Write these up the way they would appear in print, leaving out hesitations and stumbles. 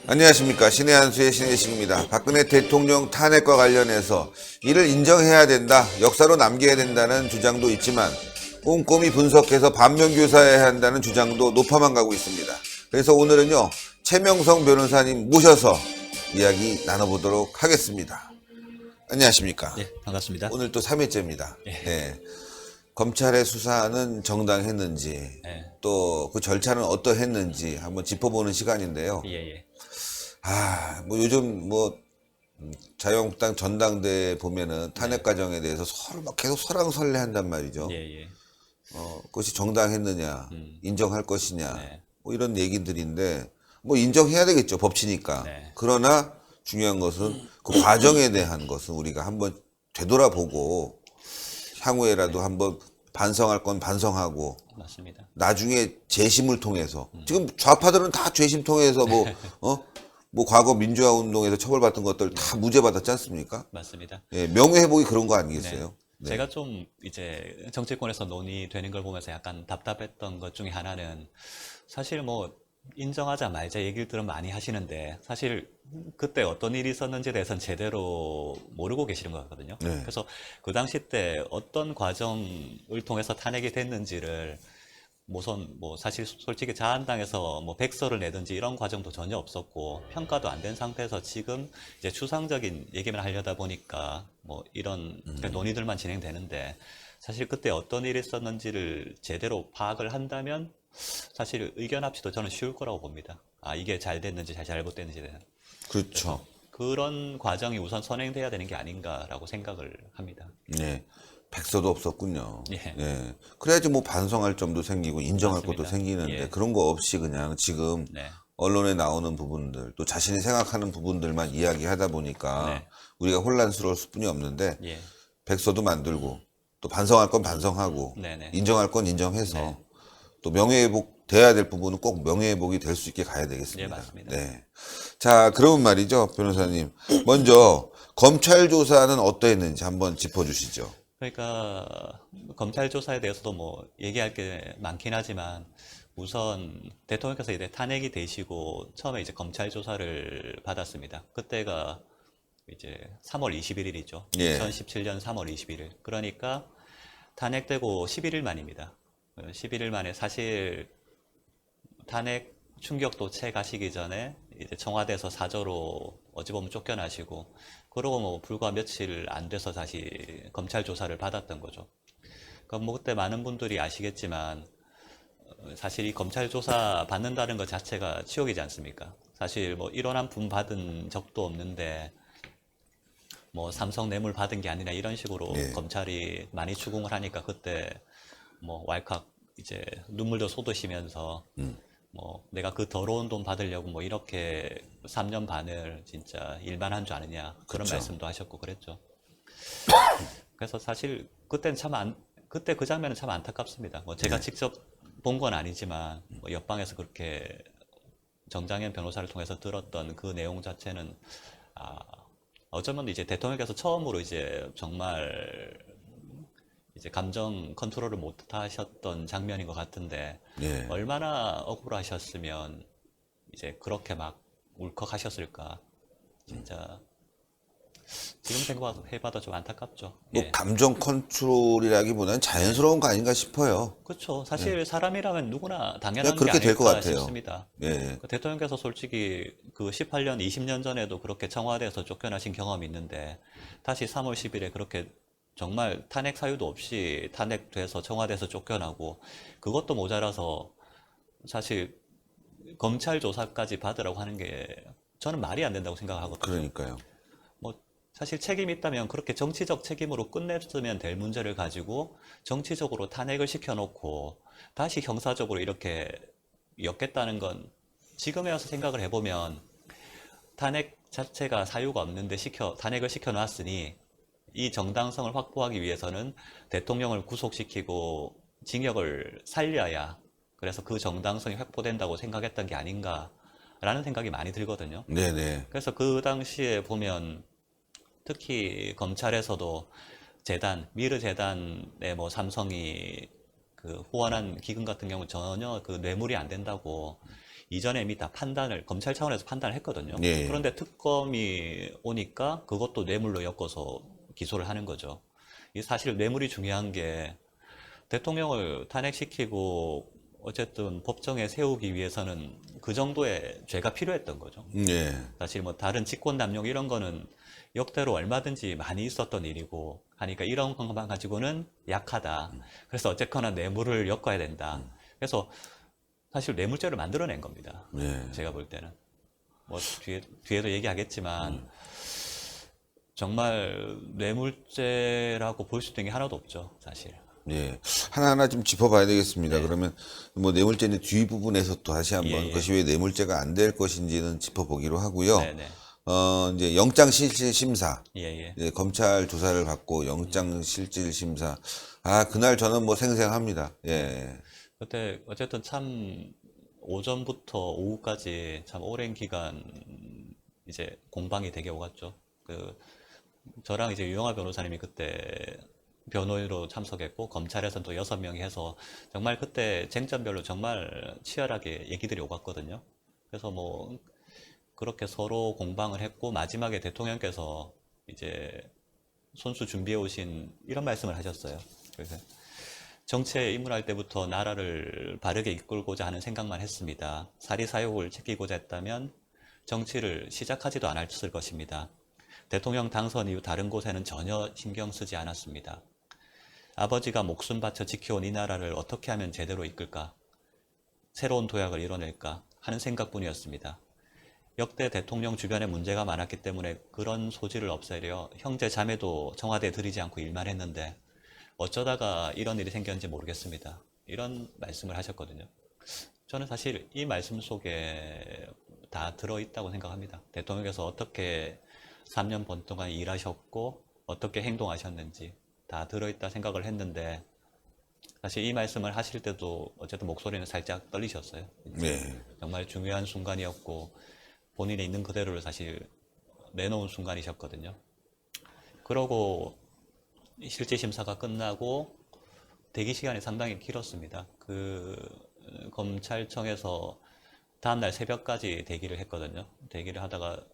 안녕하십니까. 신의 한수의 신혜식입니다. 박근혜 대통령 탄핵과 관련해서 이를 인정해야 된다, 역사로 남겨야 된다는 주장도 있지만 꼼꼼히 분석해서 반면교사해야 한다는 주장도 높아만 가고 있습니다. 그래서 오늘은요, 최명성 변호사님 모셔서 이야기 나눠보도록 하겠습니다. 안녕하십니까. 네, 반갑습니다. 오늘 또 3회째입니다. 예. 네. 검찰의 수사는 정당했는지, 예. 또 그 절차는 어떠했는지 한번 짚어보는 시간인데요. 예. 뭐 요즘 자유한국당 전당대회 보면은 탄핵 과정에 대해서 서로 막 계속 설왕설래 한단 말이죠. 예. 그것이 정당했느냐, 인정할 것이냐, 네. 뭐 이런 얘기들인데, 뭐 인정해야 되겠죠, 법치니까. 네. 그러나 중요한 것은 그 과정에 대한 것은 우리가 한번 되돌아보고 향후에라도 한번 반성할 건 반성하고, 맞습니다. 나중에 재심을 통해서 지금 좌파들은 다 재심 통해서 뭐 과거 민주화 운동에서 처벌받던 것들 다 무죄 받았지 않습니까? 맞습니다. 예, 명예회복이 그런 거 아니겠어요? 네. 제가 좀 이제 정치권에서 논의되는 걸 보면서 약간 답답했던 것 중에 하나는, 사실 뭐 인정하자 말자 얘기를 들으면 많이 하시는데 사실 그때 어떤 일이 있었는지에 대해서는 제대로 모르고 계시는 것 같거든요. 네. 그래서 그 당시 때 어떤 과정을 통해서 탄핵이 됐는지를 사실 솔직히 자한당에서 뭐 백서를 내든지 이런 과정도 전혀 없었고 평가도 안 된 상태에서 지금 이제 추상적인 얘기만 하려다 보니까 뭐 이런 논의들만 진행되는데, 사실 그때 어떤 일이 있었는지를 제대로 파악을 한다면 사실 의견 합치도 저는 쉬울 거라고 봅니다. 이게 잘 됐는지 잘못됐는지에 대한. 그렇죠. 그런 과정이 우선 선행돼야 되는 게 아닌가라고 생각을 합니다. 네. 백서도 없었군요. 예. 예. 그래야지 뭐 반성할 점도 생기고 인정할 맞습니다. 것도 생기는데 예. 그런 거 없이 그냥 지금 네. 언론에 나오는 부분들 또 자신이 생각하는 부분들만 이야기하다 보니까 네. 우리가 혼란스러울 수뿐이 없는데 예. 백서도 만들고 또 반성할 건 반성하고 네네. 인정할 건 인정해서 네. 또 명예회복 돼야 될 부분은 꼭 명예회복이 될 수 있게 가야 되겠습니다. 예, 맞습니다. 네. 자, 그러면 말이죠, 변호사님. 먼저 검찰 조사는 어떠했는지 한번 짚어주시죠. 그러니까 검찰 조사에 대해서도 뭐 얘기할 게 많긴 하지만, 우선 대통령께서 이제 탄핵이 되시고 처음에 이제 검찰 조사를 받았습니다. 그때가 이제 3월 21일이죠. 예. 2017년 3월 21일. 그러니까 탄핵되고 11일 만입니다. 11일 만에 사실 탄핵 충격도 채 가시기 전에 이제 청와대에서 사저로 어찌 보면 쫓겨나시고, 그러고 뭐 불과 며칠 안 돼서 다시 검찰 조사를 받았던 거죠. 그럼 뭐 그때 많은 분들이 아시겠지만 사실 이 검찰 조사 받는다는 것 자체가 치욕이지 않습니까? 사실 뭐 1원 한 푼 받은 적도 없는데 뭐 삼성 뇌물 받은 게 아니라 이런 식으로 네. 검찰이 많이 추궁을 하니까 그때 뭐 왈칵 이제 눈물도 쏟으시면서 뭐 내가 그 더러운 돈 받으려고 뭐 이렇게 3년 반을 진짜 일만 한 줄 아느냐, 그런 그쵸. 말씀도 하셨고 그랬죠. 그래서 사실 그때 그 장면은 참 안타깝습니다. 뭐 제가 네. 직접 본 건 아니지만 뭐 옆방에서 그렇게 정장현 변호사를 통해서 들었던 그 내용 자체는 어쩌면 이제 대통령께서 처음으로 이제 정말 이제 감정 컨트롤을 못 하셨던 장면인 것 같은데, 예. 얼마나 억울하셨으면 이제 그렇게 막 울컥하셨을까. 진짜 지금 생각해봐도 좀 안타깝죠. 뭐 예. 감정 컨트롤이라기보다는 자연스러운 거 아닌가 싶어요. 그렇죠. 사실 사람이라면 누구나 당연한 게 그렇게 될 것 아닐까 같아요. 싶습니다. 예. 그 대통령께서 솔직히 그 18년, 20년 전에도 그렇게 청와대에서 쫓겨나신 경험이 있는데, 다시 3월 10일에 그렇게 정말 탄핵 사유도 없이 탄핵돼서 청와대에서 쫓겨나고, 그것도 모자라서 사실 검찰 조사까지 받으라고 하는 게 저는 말이 안 된다고 생각하거든요. 그러니까요. 뭐 사실 책임이 있다면 그렇게 정치적 책임으로 끝냈으면 될 문제를 가지고 정치적으로 탄핵을 시켜놓고 다시 형사적으로 이렇게 엮겠다는 건, 지금에 와서 생각을 해보면 탄핵 자체가 사유가 없는데 탄핵을 시켜놨으니 이 정당성을 확보하기 위해서는 대통령을 구속시키고 징역을 살려야, 그래서 그 정당성이 확보된다고 생각했던 게 아닌가라는 생각이 많이 들거든요. 네네. 그래서 그 당시에 보면 특히 검찰에서도 재단, 미르 재단의 뭐 삼성이 그 후원한 기금 같은 경우는 전혀 그 뇌물이 안 된다고 이전에 이미 다 판단을 검찰 차원에서 판단을 했거든요. 예. 그런데 특검이 오니까 그것도 뇌물로 엮어서 기소를 하는 거죠. 이 사실 뇌물이 중요한 게 대통령을 탄핵시키고 어쨌든 법정에 세우기 위해서는 그 정도의 죄가 필요했던 거죠. 예. 사실 뭐 다른 직권 남용 이런 거는 역대로 얼마든지 많이 있었던 일이고 하니까 이런 것만 가지고는 약하다. 그래서 어쨌거나 뇌물을 엮어야 된다. 그래서 사실 뇌물죄를 만들어낸 겁니다. 예. 제가 볼 때는 뭐 뒤에도 얘기하겠지만 정말 뇌물죄라고 볼 수 있는 게 하나도 없죠, 사실. 예. 하나하나 좀 짚어봐야 되겠습니다. 네. 그러면 뭐 뇌물죄는 뒤부분에서 또 다시 한번 예, 예. 그것이 왜 뇌물죄가 안 될 것인지는 짚어보기로 하고요. 네네. 이제 영장실질심사. 예예. 이제 검찰 조사를 받고 영장실질심사. 아, 그날 저는 뭐 생생합니다. 예. 그때 어쨌든 참 오전부터 오후까지 참 오랜 기간 이제 공방이 되게 오갔죠. 그 저랑 이제 유영하 변호사님이 그때 변호인으로 참석했고 검찰에서는 또 6명이 해서 정말 그때 쟁점별로 정말 치열하게 얘기들이 오갔거든요. 그래서 뭐 그렇게 서로 공방을 했고 마지막에 대통령께서 이제 손수 준비해 오신 이런 말씀을 하셨어요. 그래서 정치에 입문할 때부터 나라를 바르게 이끌고자 하는 생각만 했습니다. 사리사욕을 챙기고자 했다면 정치를 시작하지도 않았을 것입니다. 대통령 당선 이후 다른 곳에는 전혀 신경 쓰지 않았습니다. 아버지가 목숨 바쳐 지켜온 이 나라를 어떻게 하면 제대로 이끌까? 새로운 도약을 이뤄낼까? 하는 생각뿐이었습니다. 역대 대통령 주변에 문제가 많았기 때문에 그런 소지를 없애려 형제 자매도 청와대에 들이지 않고 일만 했는데 어쩌다가 이런 일이 생겼는지 모르겠습니다. 이런 말씀을 하셨거든요. 저는 사실 이 말씀 속에 다 들어있다고 생각합니다. 대통령께서 어떻게 3년 반 동안 일하셨고 어떻게 행동하셨는지 다 들어있다 생각을 했는데 사실 이 말씀을 하실 때도 어쨌든 목소리는 살짝 떨리셨어요. 네. 정말 중요한 순간이었고 본인이 있는 그대로를 사실 내놓은 순간이셨거든요. 그러고 실제 심사가 끝나고 대기 시간이 상당히 길었습니다. 그 검찰청에서 다음날 새벽까지 대기를 했거든요. 대기를 하다가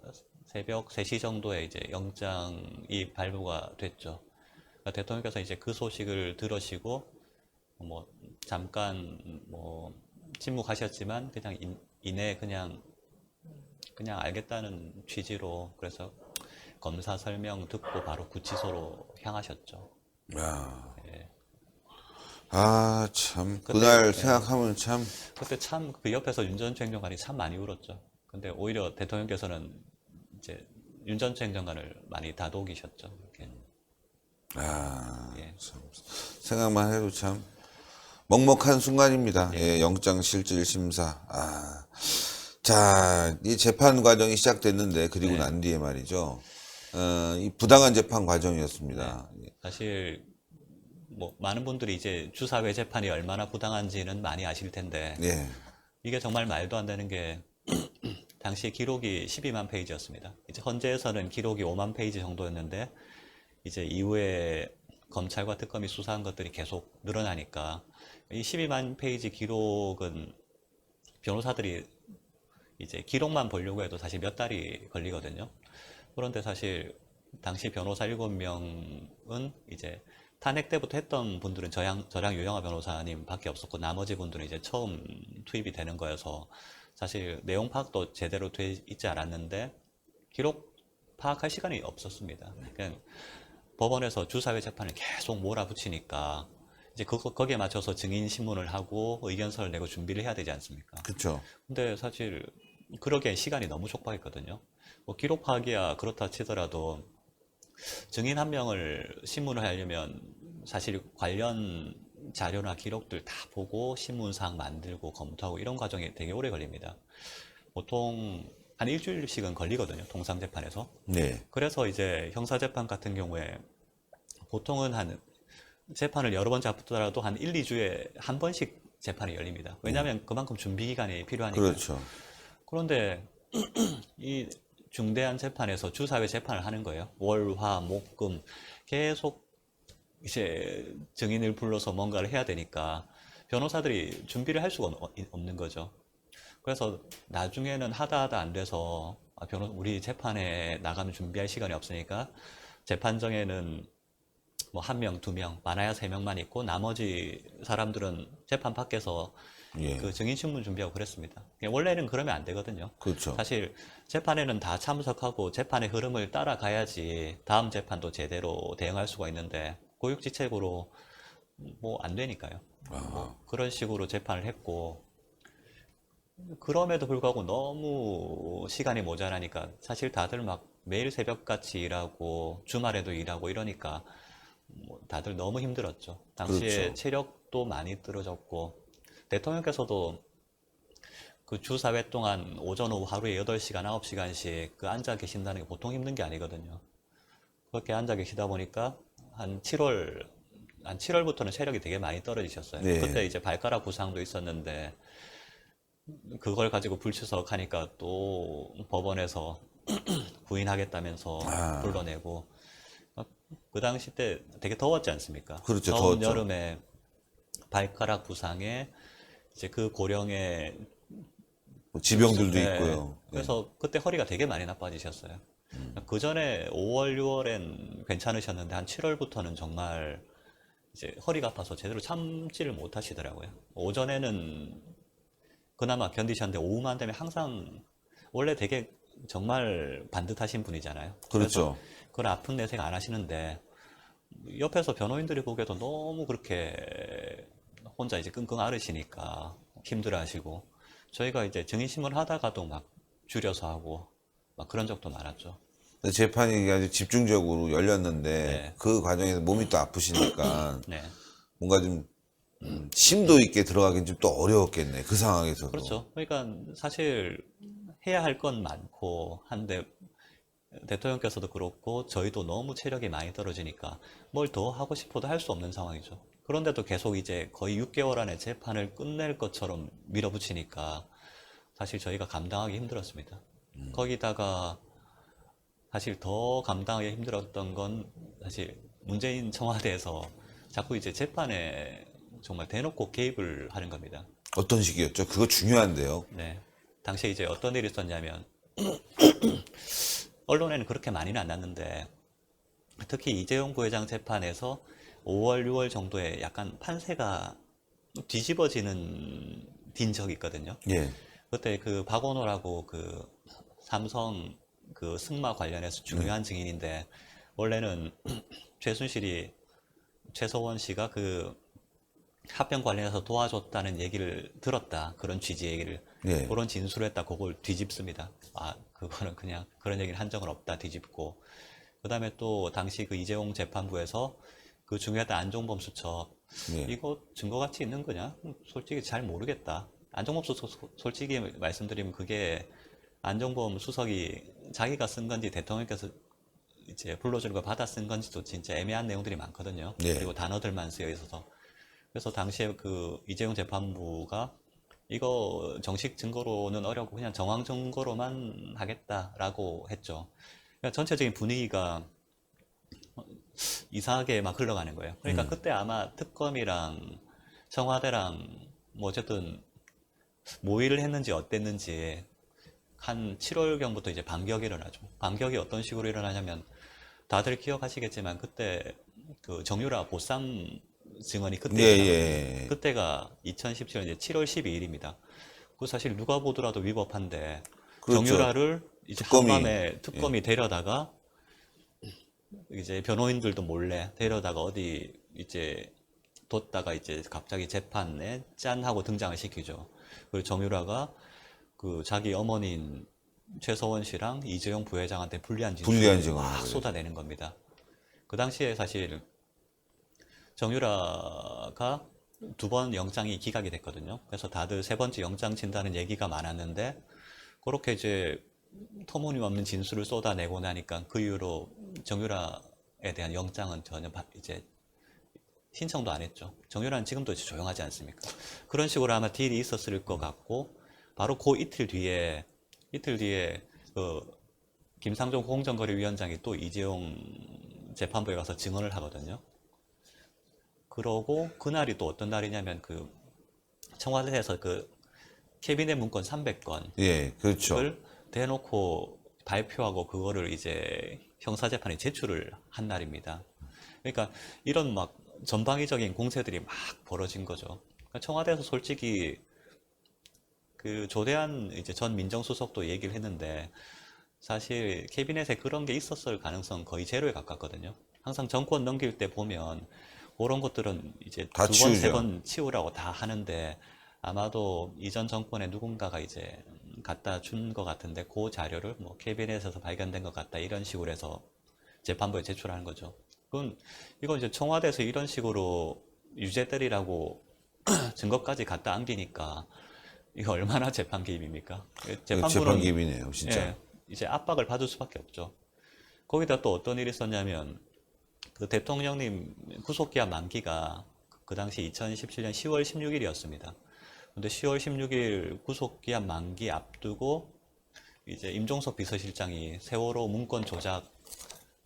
새벽 3시 정도에 이제 영장이 발부가 됐죠. 그러니까 대통령께서 이제 그 소식을 들으시고 뭐 잠깐 뭐 침묵하셨지만 그냥 이내 그냥 알겠다는 취지로 그래서 검사 설명 듣고 바로 구치소로 향하셨죠. 야. 예. 아, 참. 그때, 그날 예. 생각하면 참. 그때 참 그 옆에서 윤 전 행정관이 참 많이 울었죠. 근데 오히려 대통령께서는 이제 윤 전 행정관을 많이 다독이셨죠. 이렇게. 아, 예. 참. 생각만 해도 참 먹먹한 순간입니다. 예, 영장실질심사. 아. 자, 이 재판 과정이 시작됐는데, 그리고 난 뒤에 말이죠. 이 부당한 재판 과정이었습니다. 사실 뭐 많은 분들이 이제 주사회 재판이 얼마나 부당한지는 많이 아실 텐데 예. 이게 정말 말도 안 되는 게 당시 기록이 12만 페이지였습니다. 이제 헌재에서는 기록이 5만 페이지 정도였는데 이제 이후에 검찰과 특검이 수사한 것들이 계속 늘어나니까 이 12만 페이지 기록은 변호사들이 이제 기록만 보려고 해도 사실 몇 달이 걸리거든요. 그런데 사실 당시 변호사 7명은 이제 탄핵 때부터 했던 분들은 저랑 유영하 변호사님 밖에 없었고 나머지 분들은 이제 처음 투입이 되는 거여서 사실 내용 파악도 제대로 돼 있지 않았는데 기록 파악할 시간이 없었습니다. 그냥 법원에서 주사회 재판을 계속 몰아붙이니까 이제 거기에 맞춰서 증인 신문을 하고 의견서를 내고 준비를 해야 되지 않습니까? 그쵸. 근데 사실 그러기엔 시간이 너무 촉박했거든요. 뭐 기록 파악이야 그렇다 치더라도 증인 한 명을 신문을 하려면 사실 관련 자료나 기록들 다 보고 신문사항 만들고 검토하고 이런 과정이 되게 오래 걸립니다. 보통 한 일주일씩은 걸리거든요. 통상재판에서. 네. 그래서 이제 형사재판 같은 경우에 보통은 한 재판을 여러 번 잡더라도 한 1, 2주에 한 번씩 재판이 열립니다. 왜냐하면 그만큼 준비 기간이 필요하니까. 그렇죠. 그런데 이 중대한 재판에서 주사회 재판을 하는 거예요. 월, 화, 목, 금 계속 이제 증인을 불러서 뭔가를 해야 되니까 변호사들이 준비를 할 수가 없는 거죠. 그래서 나중에는 하다 안 돼서 우리 재판에 나가면 준비할 시간이 없으니까 재판정에는 뭐 1명, 2명, 많아야 3명만 있고 나머지 사람들은 재판 밖에서 예. 그 증인 신문 준비하고 그랬습니다. 원래는 그러면 안 되거든요. 그렇죠. 사실 재판에는 다 참석하고 재판의 흐름을 따라가야지 다음 재판도 제대로 대응할 수가 있는데 고육지책으로 뭐 안 되니까요. 뭐 그런 식으로 재판을 했고 그럼에도 불구하고 너무 시간이 모자라니까 사실 다들 막 매일 새벽같이 일하고 주말에도 일하고 이러니까 뭐 다들 너무 힘들었죠. 당시에 그렇죠. 체력도 많이 떨어졌고 대통령께서도 그 주 4회 동안 오전 오후 하루에 8시간, 9시간씩 그 앉아 계신다는 게 보통 힘든 게 아니거든요. 그렇게 앉아 계시다 보니까 한 7월부터는 체력이 되게 많이 떨어지셨어요. 네. 그때 이제 발가락 부상도 있었는데 그걸 가지고 불출석하니까 또 법원에서 부인하겠다면서 불러내고 그 당시 때 되게 더웠지 않습니까? 그렇죠. 더운 더웠죠. 여름에 발가락 부상에 이제 그 고령의 뭐 지병들도 네, 있고요. 예. 그래서 그때 허리가 되게 많이 나빠지셨어요. 그 전에 5월, 6월엔 괜찮으셨는데 한 7월부터는 정말 이제 허리가 아파서 제대로 참지를 못하시더라고요. 오전에는 그나마 견디셨는데 오후만 되면 항상 원래 되게 정말 반듯하신 분이잖아요. 그렇죠. 그래서 그걸 아픈 내색 안 하시는데 옆에서 변호인들이 보기에도 너무 그렇게 혼자 이제 끙끙 앓으시니까 힘들어하시고 저희가 이제 증인심을 하다가도 막 줄여서 하고 막 그런 적도 많았죠. 재판이 아주 집중적으로 열렸는데 네. 그 과정에서 몸이 또 아프시니까 네, 뭔가 좀 심도 있게 들어가긴 좀 또 어려웠겠네. 그 상황에서도. 그렇죠. 그러니까 사실 해야 할 건 많고 한데 대통령께서도 그렇고 저희도 너무 체력이 많이 떨어지니까 뭘 더 하고 싶어도 할 수 없는 상황이죠. 그런데도 계속 이제 거의 6개월 안에 재판을 끝낼 것처럼 밀어붙이니까 사실 저희가 감당하기 힘들었습니다. 거기다가 사실 더 감당하기 힘들었던 건 사실 문재인 청와대에서 자꾸 이제 재판에 정말 대놓고 개입을 하는 겁니다. 어떤 식이었죠? 그거 중요한데요. 네. 당시에 이제 어떤 일이 있었냐면 언론에는 그렇게 많이는 안 났는데 특히 이재용 부회장 재판에서 5월, 6월 정도에 약간 판세가 뒤집어지는 딘 적이 있거든요. 예. 그때 그 박원호라고 그 삼성 그 승마 관련해서 중요한 증인인데 원래는 최서원 씨가 그 합병 관련해서 도와줬다는 얘기를 들었다. 그런 취지 얘기를. 예. 그런 진술을 했다. 그걸 뒤집습니다. 그거는 그냥 그런 얘기를 한 적은 없다. 뒤집고. 그 다음에 또 당시 그 이재용 재판부에서 그 중요했던 안종범 수첩. 예. 이거 증거가치 있는 거냐? 솔직히 잘 모르겠다. 안종범 수첩 솔직히 말씀드리면 그게 안종범 수석이 자기가 쓴 건지 대통령께서 이제 불러주는 거 받아 쓴 건지도 진짜 애매한 내용들이 많거든요. 예. 그리고 단어들만 쓰여 있어서. 그래서 당시에 그 이재용 재판부가 이거 정식 증거로는 어렵고 그냥 정황 증거로만 하겠다라고 했죠. 그러니까 전체적인 분위기가 이상하게 막 흘러가는 거예요. 그러니까 그때 아마 특검이랑 청와대랑 뭐 어쨌든 모의를 했는지 어땠는지 한 7월경부터 이제 반격이 일어나죠. 반격이 어떤 식으로 일어나냐면 다들 기억하시겠지만 그때 그 정유라 보쌈 증언이 예, 그때잖아요. 예. 그때가 2017년 이제 7월 12일입니다. 그 사실 누가 보더라도 위법한데 그렇죠. 정유라를 이제 특검이. 한밤에 특검이 데려다가 이제 변호인들도 몰래 데려다가 어디 이제 뒀다가 이제 갑자기 재판에 짠 하고 등장을 시키죠. 그리고 정유라가 그 자기 어머니인 최서원 씨랑 이재용 부회장한테 불리한 불리한 진술을 증언을 막 하게 쏟아내는 겁니다. 그 당시에 사실 정유라가 2번 영장이 기각이 됐거든요. 그래서 다들 3번째 영장 진다는 얘기가 많았는데 그렇게 이제 터무니없는 진술을 쏟아내고 나니까 그 이후로 정유라에 대한 영장은 전혀 이제 신청도 안 했죠. 정유라는 지금도 조용하지 않습니까? 그런 식으로 아마 딜이 있었을 것 같고 바로 그 이틀 뒤에 그 김상정 공정거래위원장이 또 이재용 재판부에 가서 증언을 하거든요. 그러고 그날이 또 어떤 날이냐면 그 청와대에서 그 캐비넷 문건 300건을 예, 그렇죠. 대놓고 발표하고 그거를 이제 형사재판에 제출을 한 날입니다. 그러니까 이런 막 전방위적인 공세들이 막 벌어진 거죠. 그러니까 청와대에서 솔직히 그 조대한 이제 전 민정수석도 얘기를 했는데 사실 캐비넷에 그런 게 있었을 가능성 거의 제로에 가깝거든요. 항상 정권 넘길 때 보면 그런 것들은 이제 다 두 번, 세 치우죠. 번 치우라고 다 하는데 아마도 이전 정권에 누군가가 이제 갖다 준 것 같은데 그 자료를 뭐 캐비넷에서 발견된 것 같다 이런 식으로 해서 재판부에 제출하는 거죠. 그건 이건 이제 청와대에서 이런 식으로 유죄 때리라고 증거까지 갖다 안기니까 이거 얼마나 재판 개입입니까? 재판 재판부는 기밀이네요, 진짜. 예, 이제 압박을 받을 수밖에 없죠. 거기다 또 어떤 일이 있었냐면 그 대통령님 구속기한 만기가 그 당시 2017년 10월 16일이었습니다. 근데 10월 16일 구속기한 만기 앞두고 이제 임종석 비서실장이 세월호 문건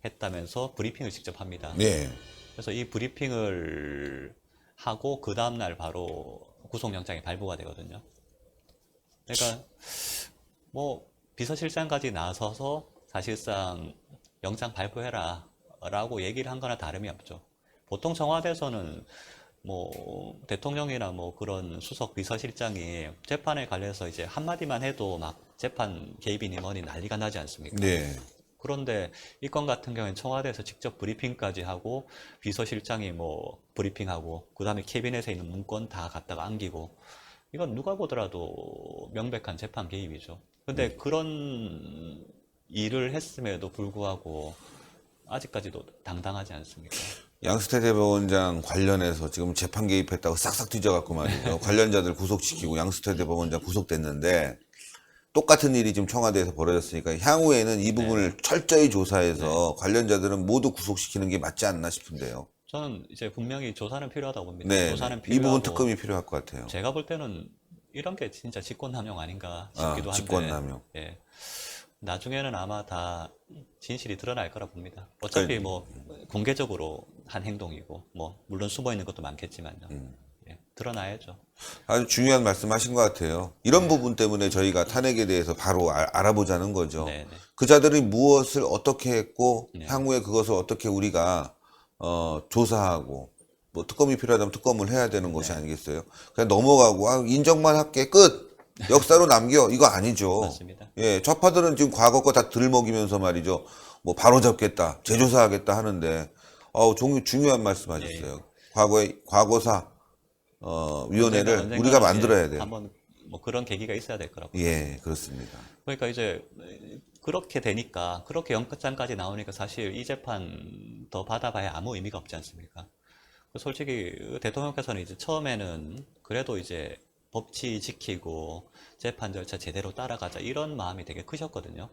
조작했다면서 브리핑을 직접 합니다. 네. 그래서 이 브리핑을 하고 그 다음날 바로 구속영장이 발부가 되거든요. 그러니까 뭐 비서실장까지 나서서 사실상 영장 발부해라 라고 얘기를 한 거나 다름이 없죠. 보통 청와대에서는 뭐 대통령이나 뭐 그런 수석 비서실장이 재판에 관련해서 이제 한마디만 해도 막 재판 개입이니 뭐니 난리가 나지 않습니까? 네. 그런데 이 건 같은 경우에는 청와대에서 직접 브리핑까지 하고 비서실장이 뭐 브리핑하고 그 다음에 캐비넷에 있는 문건 다 갖다가 안기고 이건 누가 보더라도 명백한 재판 개입이죠. 근데 그런 일을 했음에도 불구하고 아직까지도 당당하지 않습니까? 양승태 대법원장 관련해서 지금 재판 개입했다고 싹싹 뒤져갖고 말이죠. 관련자들 구속시키고 양승태 대법원장 구속됐는데 똑같은 일이 지금 청와대에서 벌어졌으니까 향후에는 이 부분을 철저히 조사해서 관련자들은 모두 구속시키는 게 맞지 않나 싶은데요. 저는 이제 분명히 조사는 필요하다고 봅니다. 네. 조사는 이 부분 필요하고 특검이 필요할 것 같아요. 제가 볼 때는 이런 게 진짜 직권남용 아닌가 싶기도 한데 직권남용. 예. 나중에는 아마 다 진실이 드러날 거라 봅니다. 어차피 뭐 공개적으로 한 행동이고 뭐 물론 숨어 있는 것도 많겠지만요. 예, 드러나야죠. 아주 중요한 말씀 하신 것 같아요. 이런 부분 때문에 저희가 탄핵에 대해서 바로 알아보자는 거죠. 네, 네. 그자들이 무엇을 어떻게 했고 네. 향후에 그것을 어떻게 우리가 조사하고 뭐 특검이 필요하다면 특검을 해야 되는 것이 아니겠어요. 그냥 넘어가고 인정만 할게 끝. 역사로 남겨 이거 아니죠. 맞습니다. 예, 좌파들은 지금 과거 거 다 들먹이면서 말이죠. 뭐 바로 잡겠다, 재조사하겠다 하는데 중요한 말씀하셨어요. 과거의 과거사 위원회를 언젠가는 우리가 이제 만들어야 돼요. 한번 뭐 그런 계기가 있어야 될 거라고. 예, 그렇습니다. 그러니까 이제 그렇게 되니까 그렇게 영장까지 나오니까 사실 이 재판 더 받아봐야 아무 의미가 없지 않습니까? 솔직히 대통령께서는 이제 처음에는 그래도 이제 법치 지키고 재판 절차 제대로 따라가자 이런 마음이 되게 크셨거든요.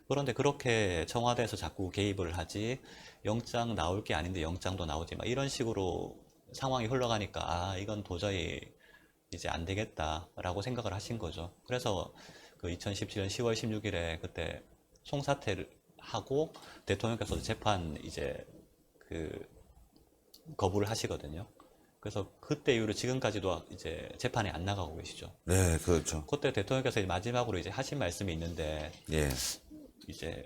그런데 그렇게 청와대에서 자꾸 개입을 하지 영장 나올 게 아닌데 영장도 나오지 막 이런 식으로 상황이 흘러가니까 이건 도저히 이제 안 되겠다라고 생각을 하신 거죠. 그래서 그 2017년 10월 16일에 그때 송사퇴를 하고 대통령께서 재판 이제 그 거부를 하시거든요. 그래서 그때 이후로 지금까지도 이제 재판에 안 나가고 계시죠. 네, 그렇죠. 그때 대통령께서 마지막으로 이제 하신 말씀이 있는데 예, 이제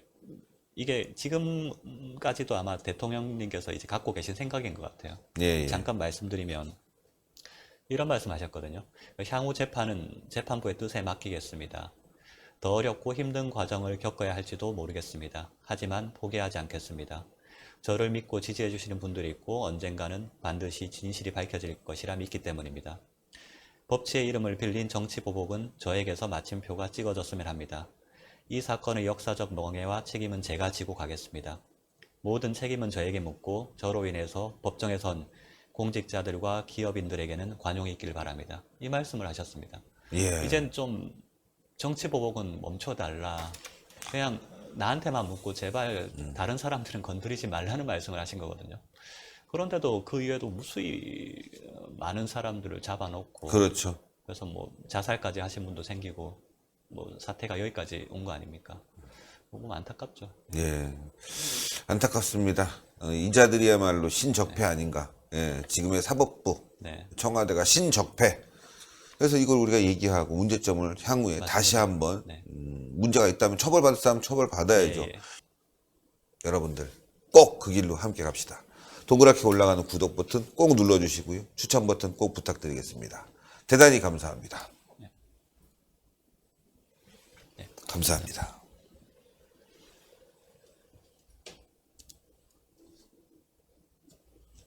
이게 지금까지도 아마 대통령님께서 이제 갖고 계신 생각인 것 같아요. 예, 예. 잠깐 말씀드리면 이런 말씀하셨거든요. 향후 재판은 재판부의 뜻에 맡기겠습니다. 더 어렵고 힘든 과정을 겪어야 할지도 모르겠습니다. 하지만 포기하지 않겠습니다. 저를 믿고 지지해 주시는 분들이 있고 언젠가는 반드시 진실이 밝혀질 것이라 믿기 때문입니다. 법치의 이름을 빌린 정치보복은 저에게서 마침표가 찍어졌으면 합니다. 이 사건의 역사적 멍해와 책임은 제가 지고 가겠습니다. 모든 책임은 저에게 묻고 저로 인해서 법정에 선 공직자들과 기업인들에게는 관용이 있기를 바랍니다. 이 말씀을 하셨습니다. 예. 이젠 좀 정치보복은 멈춰달라. 그냥 나한테만 묻고 제발 다른 사람들은 건드리지 말라는 말씀을 하신 거거든요. 그런데도 그 이외에도 무수히 많은 사람들을 잡아놓고 그렇죠. 그래서 뭐 자살까지 하신 분도 생기고 뭐 사태가 여기까지 온 거 아닙니까? 너무 안타깝죠. 예, 안타깝습니다. 이자들이야말로 신적폐 아닌가. 예, 지금의 사법부, 네. 청와대가 신적폐. 그래서 이걸 우리가 얘기하고 문제점을 향후에 다시 한번 네. 문제가 있다면 처벌받을 사람 처벌받아야죠. 예, 예. 여러분들 꼭 그 길로 함께 갑시다. 동그랗게 올라가는 구독 버튼 꼭 눌러주시고요. 추천 버튼 꼭 부탁드리겠습니다. 대단히 감사합니다. 감사합니다.